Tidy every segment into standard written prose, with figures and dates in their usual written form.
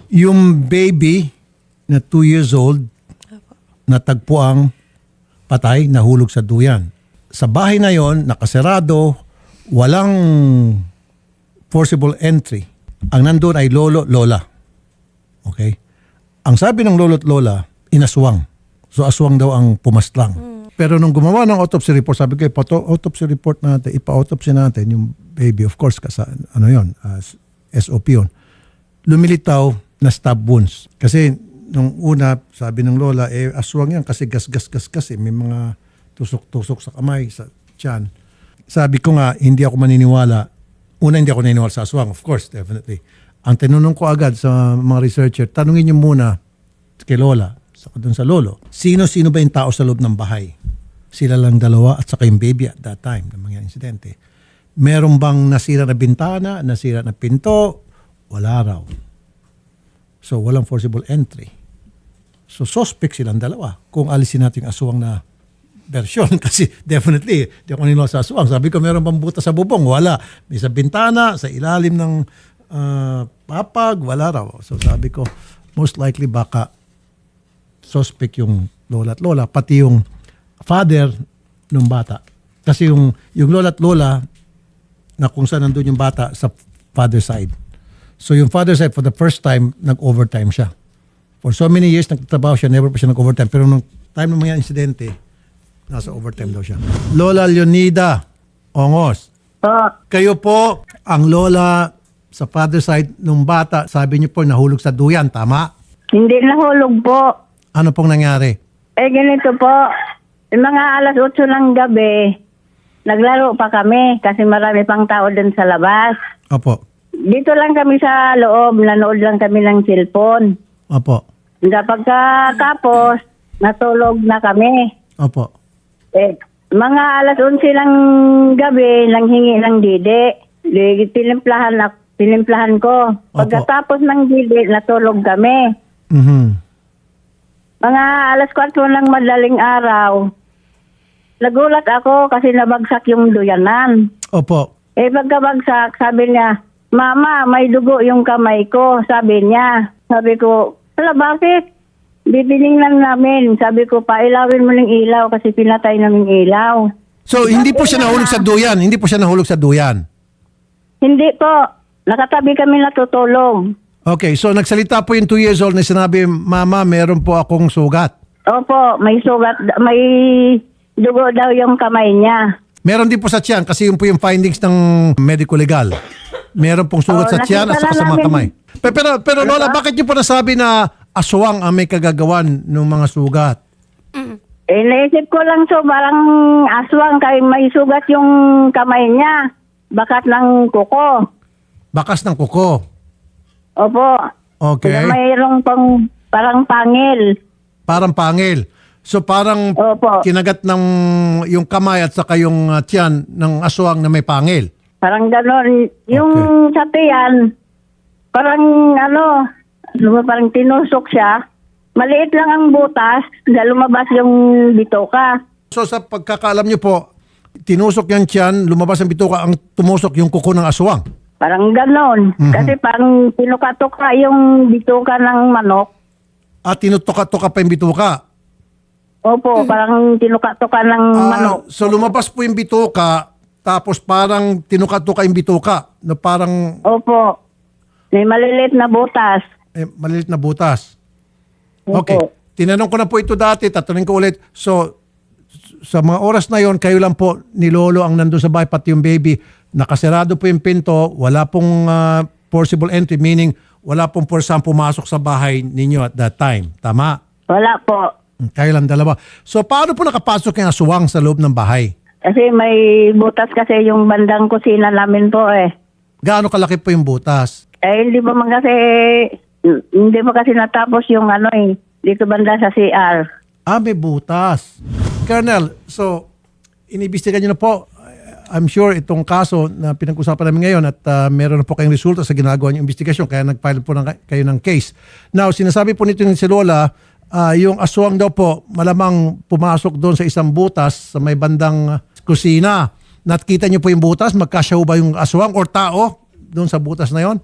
Yung baby na 2 years old, natagpuang patay, nahulog sa duyan. Sa bahay na yon, nakasarado, walang forcible entry. Ang nandun ay lolo, lola. Okay? Ang sabi ng lolo at lola, inaswang. So aswang daw ang pumaslang. Pero nung gumawa ng autopsy report, sabi ko, autopsy report natin, ipa-autopsy natin yung baby, of course, kasi ano yun, SOP yun. Lumilitaw na stab wounds. Kasi nung una, sabi ng lola, aswang yan kasi gas kasi may mga tusok-tusok sa kamay, sa tiyan. Sabi ko nga, hindi ako maniniwala. Una, hindi ako naniniwala sa aswang, of course, definitely. Ang tinanong ko agad sa mga researcher, tanungin niyo muna kay lola, saka dun sa lolo, sino-sino ba yung tao sa loob ng bahay? Sila lang dalawa at saka yung baby at that time na mangyari insidente. Meron bang nasira na bintana, nasira na pinto? Wala raw. So, walang forcible entry. So, suspect silang dalawa. Kung alisin natin yung aswang na version, kasi definitely, di ako nila sa aswang. Sabi ko, meron bang butas sa bubong? Wala. May sa bintana, sa ilalim ng papag, wala raw. So, sabi ko, most likely baka suspect yung lola at lola, pati yung father ng bata. Kasi yung lola at lola, na kung saan nandun yung bata sa father side. So yung father side, for the first time, nag-overtime siya. For so many years, nagtatrabaho siya, never pa siya nag-overtime. Pero nung time ng mga insidente, nasa overtime daw siya. Lola Leonida Ongos, kayo po ang lola sa father side nung bata, sabi niyo po nahulog sa duyan, tama? Hindi nahulog po. Ano pong nangyari? Ganito po. Yung mga alas 8 ng gabi, naglaro pa kami kasi marami pang tao dun sa labas. Opo. Dito lang kami sa loob, nanood lang kami ng cellphone. Opo. Pagkatapos, natulog na kami. Opo. Mga alas 11 ng gabi, nanghingi ng didi. Tinimplahan ko. Pagkatapos ng didi, natulog kami. Mhm. Mga alas 4 ng madaling araw, nagulat ako kasi nabagsak yung duyanan. Opo. Pagkabagsak, sabi niya, Mama, may dugo yung kamay ko, sabi niya. Sabi ko, hala, bakit? Bibiningnan namin. Sabi ko, pailawin mo ng ilaw kasi pinatay namin ilaw. So, hindi po siya nahulog sa duyan? Hindi po siya nahulog sa duyan? Hindi po. Nakatabi kami natutulog. Okay, so nagsalita po yung 2 years old na sinabi, Mama, meron po akong sugat. Opo, may sugat, may dugo daw yung kamay niya. Meron din po sa tiyan kasi yun po yung findings ng medical legal. Meron pong sugat sa tiyan at nakita sa mga namin. kamay. Pero Lola, bakit niyo po nasabi na aswang ang may kagagawan ng mga sugat? Naisip ko lang parang aswang kay may sugat yung kamay niya. Bakat ng kuko. Bakas ng kuko. Opo. Okay. Kaya mayroong parang pangil. Parang pangil. So parang Opo. kinagat ng yung kamay at saka yung tiyan ng aswang na may pangil. Parang gano'n. Yung sa tiyan, parang parang tinusok siya. Maliit lang ang butas na lumabas yung bitoka. So sa pagkakaalam niyo po, tinusok yung tiyan, lumabas ang bituka, ang tumusok yung kuko ng aswang. Parang gano'n. Kasi parang tinuka-tuka yung bitoka ng manok. At tinutuka-tuka pa yung bituka. Opo, parang tinuka-tuka ng manok. So lumabas po yung bituka, tapos parang tinuka-tuka yung bituka. Na parang Opo. May maliliit na butas. maliit na butas. Opo. Okay. Tinanong ko na po ito dati, tatanungin ko ulit. So, sa mga oras na yon, kayo lang po ni Lolo ang nandun sa bahay, pati yung baby. Nakasarado po yung pinto, wala pong forcible entry, meaning wala pong forsang pumasok sa bahay ninyo at that time. Tama? Wala po. Kayo lang dalawa. So, paano po nakapasok yung aswang sa loob ng bahay? Kasi may butas kasi yung bandang kusina namin po eh. Gaano kalaki po yung butas? Hindi mo kasi natapos yung dito banda sa CR. May butas. Colonel, so, inibistigan nyo na po. I'm sure itong kaso na pinag-usapan namin ngayon at meron na po kayong resulta sa ginagawa niyong investigasyon kaya nag-file po kayo ng case. Now, sinasabi po nito ni si Lola, yung aswang daw po malamang pumasok doon sa isang butas sa may bandang kusina. Nakita niyo po yung butas? Magkasya ba yung aswang or tao doon sa butas na yon?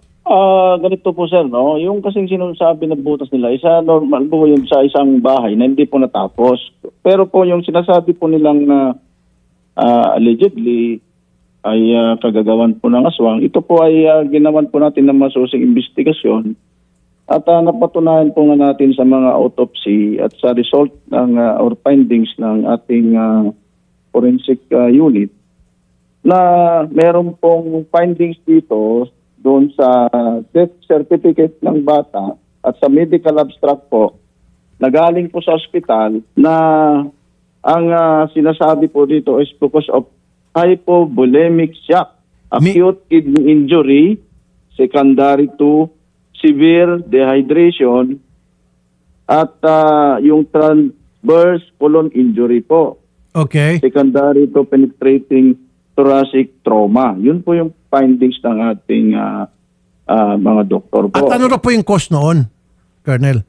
Ganito po sir, no? Yung kasing sinasabi na butas nila, isa normal po yung sa isang bahay na hindi po natapos. Pero po yung sinasabi po nilang allegedly ay kagagawan po ng aswang, ito po ay ginawan po natin ng masusing investigasyon at napatunayan po nga natin sa mga autopsy at sa result ng or findings ng ating forensic unit na meron pong findings dito doon sa death certificate ng bata at sa medical abstract po na galing po sa ospital na ang sinasabi po dito is because of hypovolemic shock, acute kidney injury, secondary to severe dehydration at yung transverse colon injury po, Okay. secondary to penetrating thoracic trauma. Yun po yung findings ng ating mga doktor po. At ano na po yung cause noon, Colonel?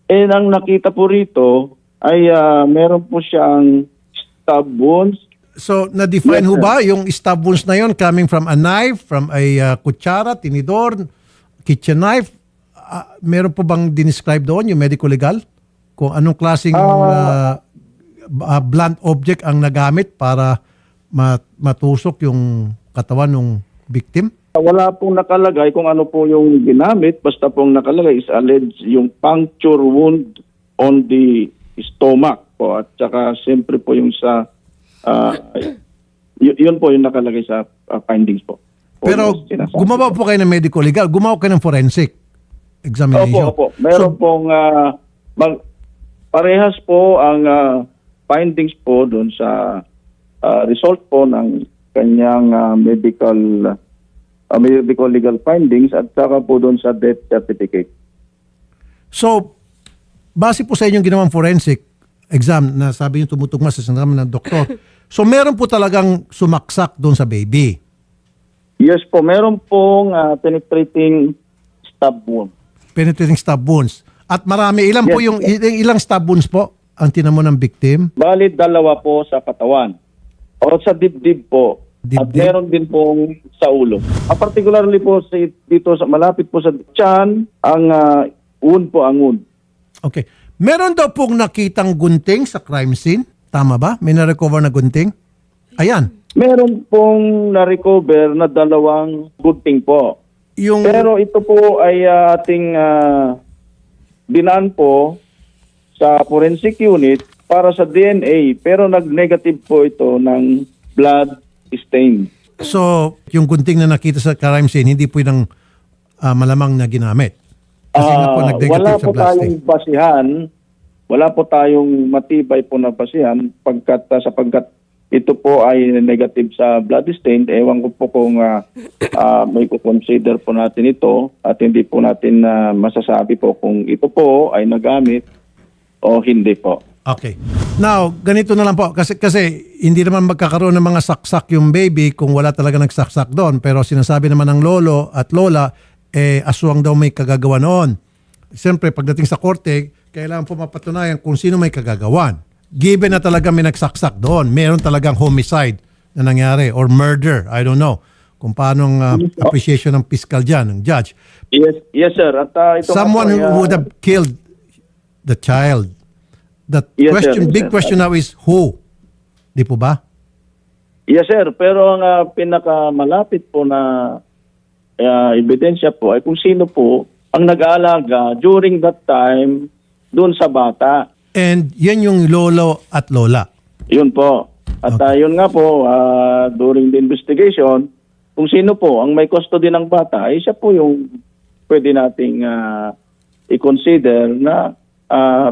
Ang nakita po rito ay meron po siyang stab wounds. So, na-define Yes, ho sir. ba yung stab wounds na yon coming from a knife, from a kutsara, tinidor, kitchen knife? Meron po bang dinescribe doon yung medical legal? Kung anong klaseng blunt object ang nagamit para matusok yung katawan ng victim? Wala pong nakalagay kung ano po yung ginamit. Basta pong nakalagay is alleged yung puncture wound on the stomach po. At saka siyempre po yung sa yun po yung nakalagay sa findings po. Pero gumawa po kayo ng medical legal, gumawa kayo ng forensic examination. Opo. Meron pong parehas po ang findings po doon sa result po ng kanyang medical legal findings at saka po doon sa death certificate. So, base po sa inyong ginawang forensic exam na sabi niyo tumutugma sa sinabi ng doktor, so meron po talagang sumaksak doon sa baby. Yes po, meron pong penetrating stab wound. Penetrating stab wounds. At marami, ilan po Yes, yung ilang stab wounds po ang tinamo ng victim? Bali, 2 po sa katawan. O sa dibdib po. At Dibdib? meron din pong sa ulo. Particularly po dito sa malapit po sa tiyan, ang wound po ang wound. Okay. Meron daw pong nakitang gunting sa crime scene. Tama ba? May na-recover na gunting? Ayan. Meron pong na-recover na 2 gunting po. Yung Pero ito po ay ating dinaan po sa forensic unit para sa DNA. Pero nag-negative po ito ng blood stain. so, yung gunting na nakita sa crime scene, hindi po yung malamang na ginamit. Kasi nga po Wala nag-negative sa po blood stain. tayong basihan, wala po tayong matibay po na basihan sapagkat ito po ay negative sa blood stain. Ewan ko po kung may consider po natin ito at hindi po natin masasabi po kung ito po ay nagamit o hindi po. Okay. Now, ganito na lang po. Kasi hindi naman magkakaroon ng mga saksak yung baby kung wala talaga nagsaksak doon. Pero sinasabi naman ng lolo at lola, aswang daw may kagagawa noon. Siyempre, pagdating sa korte, kailangan po mapatunayan kung sino may kagagawan. Given na talaga may nagsaksak doon, meron talagang homicide na nangyari or murder. I don't know kung paano ang appreciation ng fiscal dyan, ng judge. Yes sir. At ito Someone nga po, who would have killed the child. The Yes, question, sir. big question now is who? Di po ba? Yes sir, pero ang pinakamalapit po na ebidensya po ay kung sino po ang nag-aalaga during that time doon sa bata. And yan yung lolo at lola. Yun po. At yun nga po, during the investigation, kung sino po ang may custody ng bata, ay siya po yung pwede nating i-consider na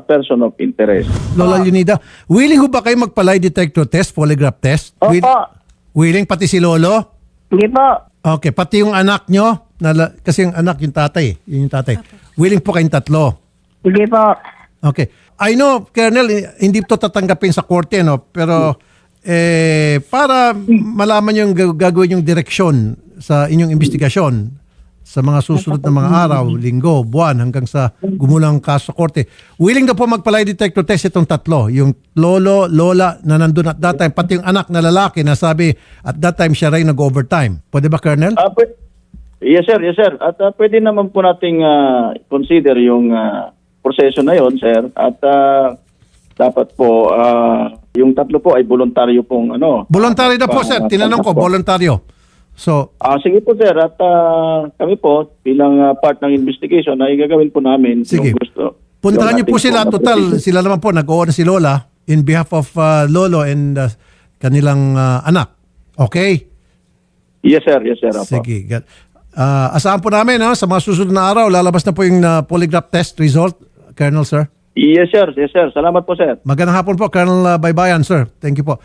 person of interest. Lola Leonida, willing ho ba kayo magpa-lie detector test, polygraph test? Opo. Willing pati si lolo? Hindi po. Okay, pati yung anak nyo, kasi yung anak yung tatay, yun yung tatay. Willing po kayong 3? Hindi po. Okay. I know, Colonel, hindi to tatanggapin sa korte, no? Pero para malaman yung gagawin yung direksyon sa inyong investigasyon sa mga susunod na mga araw, linggo, buwan, hanggang sa gumulang kaso sa korte. Willing na po magpa-lie detector test itong 3. Yung lolo, lola na nandun at that time, pati yung anak na lalaki na sabi at that time siya rin nag-overtime. Pwede ba, Colonel? Yes, sir. Yes, sir. At pwede naman po nating consider yung proseso na yon, sir. At dapat po, yung tatlo po ay voluntaryo pong Voluntary na po, sir. Tinanong ko, voluntaryo. So, sige po, sir. At kami po, bilang part ng investigation, ay gagawin po namin sige. yung gusto. Puntahan Yung niyo po ating sila. po na Total, proseso. sila naman po, nag-oo na si Lola in behalf of Lolo and kanilang anak. Okay? Yes, sir. Yes, sir. Opo. Sige. Asahan po namin, sa mga susunod na araw, lalabas na po yung polygraph test result, Colonel, sir. Yes, sir. Yes, sir. Salamat po, sir. Magandang hapon po, Colonel Baybayan, sir. Thank you po.